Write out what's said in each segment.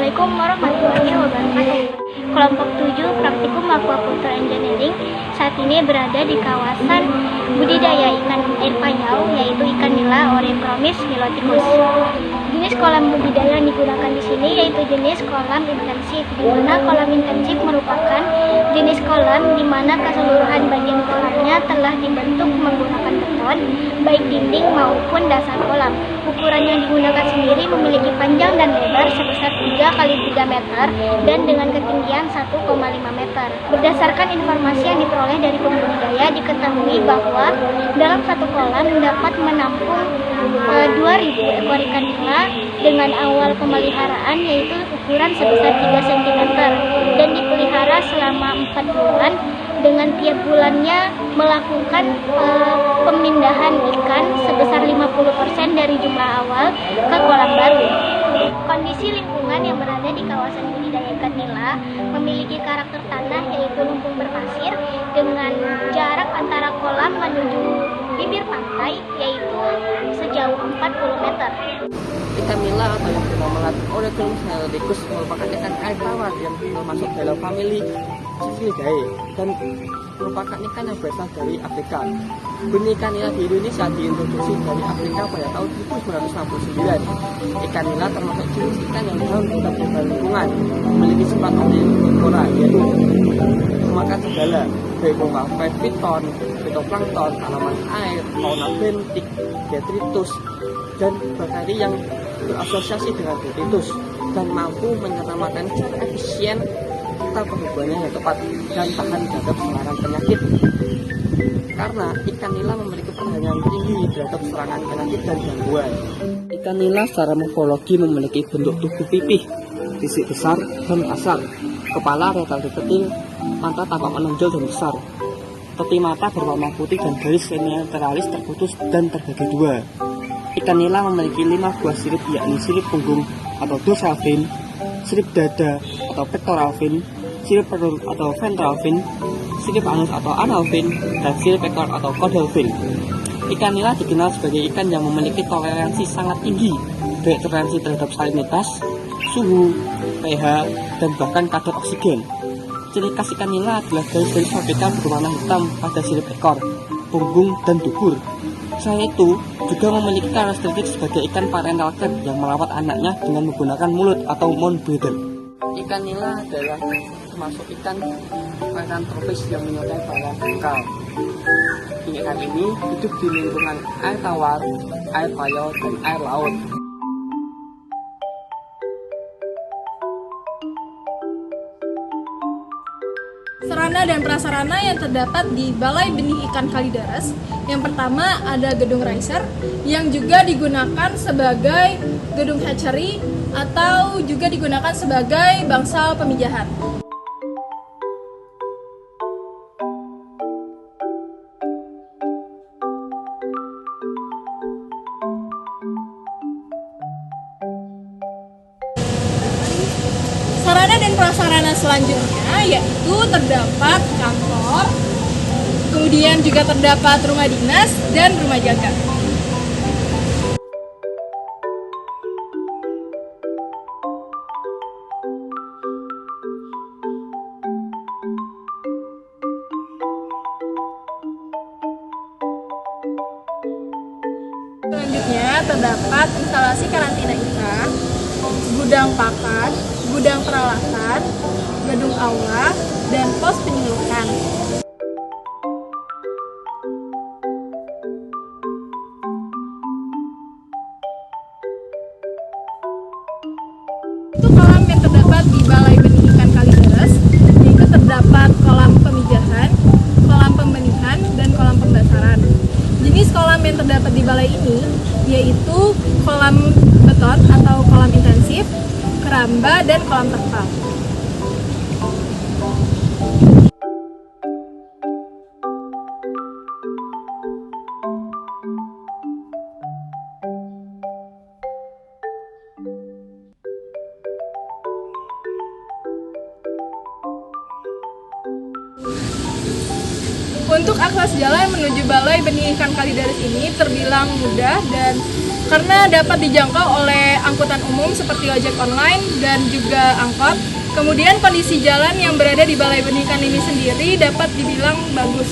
Assalamualaikum warahmatullahi wabarakatuh. Kelompok 7 Praktikum Aquaculture Engineering saat ini berada di kawasan budidaya ikan air payau, yaitu ikan nila Oreochromis niloticus. Jenis kolam budidaya yang digunakan di sini yaitu jenis kolam intensif, di mana kolam intensif merupakan jenis kolam di mana keseluruhan bagian kolamnya telah dibentuk menggunakan beton, baik dinding maupun dasar kolam. Ukuran yang digunakan sendiri memiliki panjang dan lebar sebesar 3 kali 3 meter dan dengan ketinggian 1,5 meter. Berdasarkan informasi yang diperoleh dari pembudidaya, diketahui bahwa dalam satu kolam dapat menampung 2.000 ekor ikan nila dengan awal pemeliharaan yaitu ukuran sebesar 3 cm dan dipelihara selama 4 bulan dengan tiap bulannya melakukan pemindahan ikan sebesar 50% dari jumlah awal ke kolam baru. Kondisi lingkungan yang berada di kawasan budidaya ikan nila memiliki karakter tanah yaitu lumpur berpasir dengan jarak antara kolam menuju bibir pantai yaitu sejauh 40 meter. Ikan nila atau yang bernama Oreochromis niloticus merupakan ikan air tawar yang termasuk dalam famili Sicilidae dan merupakan ikan yang berasal dari Afrika. Benih ikan nila di Indonesia diintroduksi dari Afrika pada tahun 1969. Ikan nila termasuk jenis ikan yang jauh tetap berbahan lingkungan, memiliki sifat omnivora yaitu memakan segala, baik berupa plankton, fitoplankton, tanaman air, fauna bentik, detritus, dan bakteri yang berasosiasi dengan detritus dan mampu menyerap makanan secara efisien serta pertumbuhannya yang tepat dan tahan terhadap serangan penyakit. Karena ikan nila memiliki pertahanan tinggi terhadap serangan penyakit dan gangguan. Ikan nila secara morfologi memiliki bentuk tubuh pipih, sisik besar dan kasar, kepala relatif kecil, mata tampak menonjol dan besar. Peti mata berwarna putih dan garis seniteralis terputus dan terbagi dua. Ikan nila memiliki 5 buah sirip, yakni sirip punggung atau dorsal fin, sirip dada atau pectoral fin, sirip perut atau ventral fin, sirip anus atau anal fin, dan sirip ekor atau caudal fin. Ikan nila dikenal sebagai ikan yang memiliki toleransi sangat tinggi, baik toleransi terhadap salinitas, suhu, pH, dan bahkan kadar oksigen. Ciri khas ikan nila adalah garis-garis vertikal berwarna hitam pada sirip ekor, punggung, dan dubur. Selain itu, juga memiliki karakteristik sebagai ikan parental cat yang merawat anaknya dengan menggunakan mulut atau mouth breather. Ikan nila adalah termasuk ikan perairan tropis yang menyukai bawah dangkal. Ikan ini hidup di lingkungan air tawar, air payau, dan air laut. Sarana dan prasarana yang terdapat di Balai Benih Ikan Kalideres. Yang pertama ada gedung riser yang juga digunakan sebagai gedung hatchery atau juga digunakan sebagai bangsal pemijahan. Sarana dan prasarana selanjutnya yaitu terdapat kantor, kemudian juga terdapat rumah dinas dan rumah jaga. Selanjutnya terdapat instalasi karantina ikan, gudang pakan, gudang peralatan, gedung aula, dan pos penyuluhan. Itu kolam yang terdapat di Balai Benih Ikan Kalideres, yaitu terdapat kolam pemijahan, kolam pembenihan, dan kolam pembasaran. Jenis kolam yang terdapat di balai ini yaitu kolam beton atau kolam intensif, keramba, dan kolam terpal. Untuk akses jalan menuju Balai Benih Ikan Kalidaris ini terbilang mudah dan karena dapat dijangkau oleh angkutan umum seperti ojek online dan juga angkot. Kemudian kondisi jalan yang berada di Balai Benih Ikan ini sendiri dapat dibilang bagus.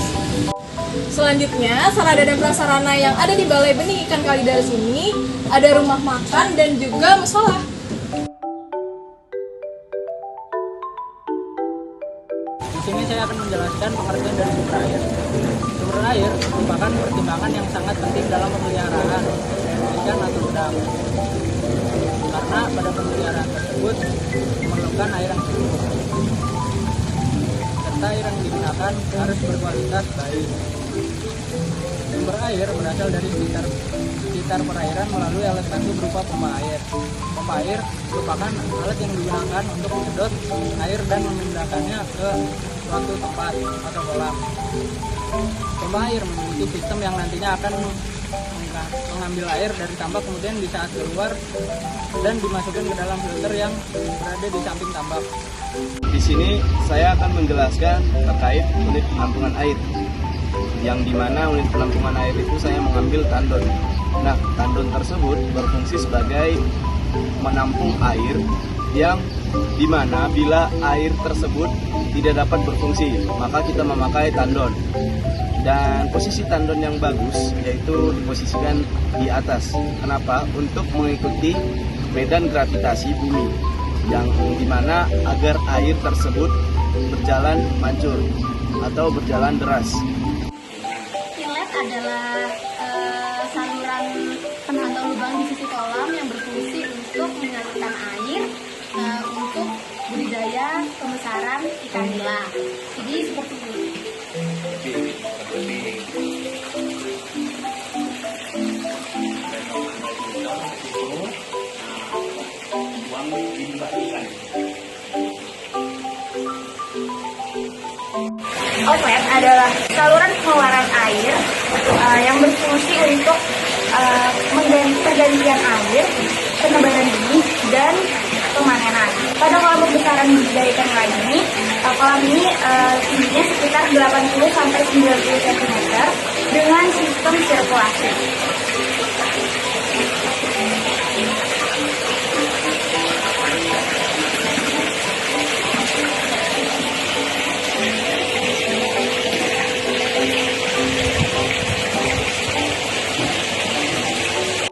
Selanjutnya, sarana dan prasarana yang ada di Balai Benih Ikan Kalidaris ini ada rumah makan dan juga musola. Di sini saya akan menjelaskan pengertian dari sumber air. Sumber air merupakan pertimbangan yang sangat penting dalam pemeliharaan ikan atau udang. Karena pada pemeliharaan tersebut memerlukan air yang cukup. Serta air yang digunakan harus berkualitas baik. Sumber air berasal dari sekitar perairan melalui alat bantu berupa pompa air. Pompa air merupakan alat yang digunakan untuk menyedot air dan memindahkannya ke suatu tempat atau kolam. Pompa air memiliki sistem yang nantinya akan mengambil air dari tambak, kemudian di saat keluar dan dimasukkan ke dalam filter yang berada di samping tambak. Di sini saya akan menjelaskan terkait unit penampungan air, yang dimana unit penampungan air itu saya mengambil tandon. Nah, tandon tersebut berfungsi sebagai menampung air yang dimana bila air tersebut tidak dapat berfungsi, maka kita memakai tandon. Dan posisi tandon yang bagus yaitu diposisikan di atas. Kenapa? Untuk mengikuti medan gravitasi bumi, yang dimana agar air tersebut berjalan mancur atau berjalan deras. Inlet adalah saluran atau lubang di sisi kolam yang berfungsi untuk mengalirkan air untuk budidaya pembesaran ikan nila. Jadi seperti ini. Outlet adalah saluran pengeluaran air yang berfungsi untuk pergantian air, penebaran benih, dan pemanenan. Pada kolam pembesaran budidaya ikan nila ini, kolam ini tingginya sekitar 80 sampai 90 cm dengan sistem sirkulasi.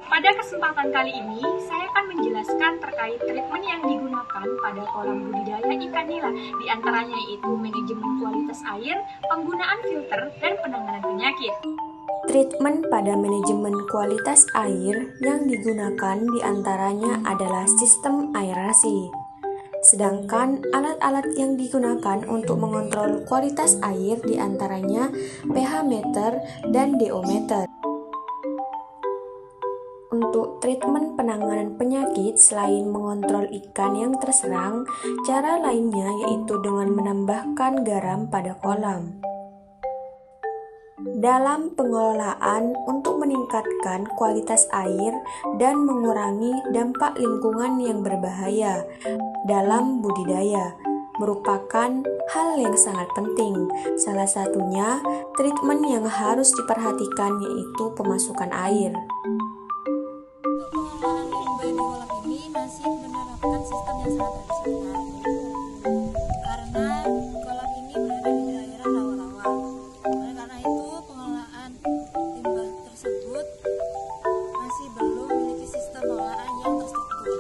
Pada kesempatan kali ini, saya akan menjelaskan terkait treatment yang digunakan pada kolam budidaya ikan nila, di antaranya yaitu manajemen kualitas air, penggunaan filter, dan penanganan penyakit. Treatment pada manajemen kualitas air yang digunakan diantaranya adalah sistem aerasi. Sedangkan alat-alat yang digunakan untuk mengontrol kualitas air diantaranya pH meter dan DO meter. Untuk treatment penanganan penyakit, selain mengontrol ikan yang terserang, cara lainnya yaitu dengan menambahkan garam pada kolam. Dalam pengelolaan untuk meningkatkan kualitas air dan mengurangi dampak lingkungan yang berbahaya dalam budidaya merupakan hal yang sangat penting. Salah satunya, treatment yang harus diperhatikan yaitu pemasukan air. Pengelolaan limbah di kolam ini masih menerapkan sistem yang sangat tradisional, karena kolam ini berada di daerah rawa-rawa. Oleh karena itu, pengelolaan limbah tersebut masih belum memiliki sistem pengelolaan yang terstruktur.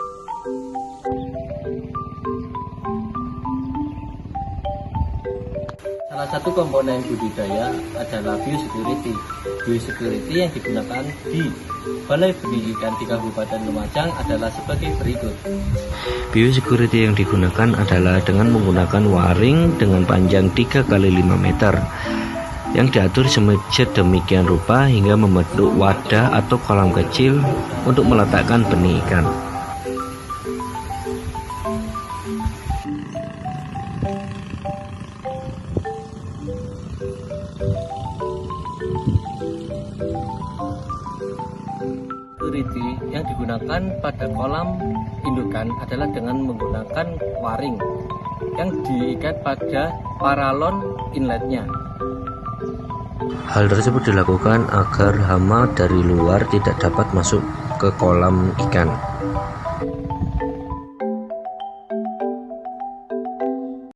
Salah satu komponen budidaya adalah biosecurity. Biosecurity yang digunakan di Balai Benih Ikan di Kabupaten Lumajang adalah sebagai berikut. Biosecurity yang digunakan adalah dengan menggunakan waring dengan panjang 3 x 5 meter yang diatur sedemikian rupa hingga membentuk wadah atau kolam kecil untuk meletakkan benih ikan. Security yang digunakan pada kolam indukan adalah dengan menggunakan waring yang diikat pada paralon inletnya. Hal tersebut dilakukan agar hama dari luar tidak dapat masuk ke kolam ikan.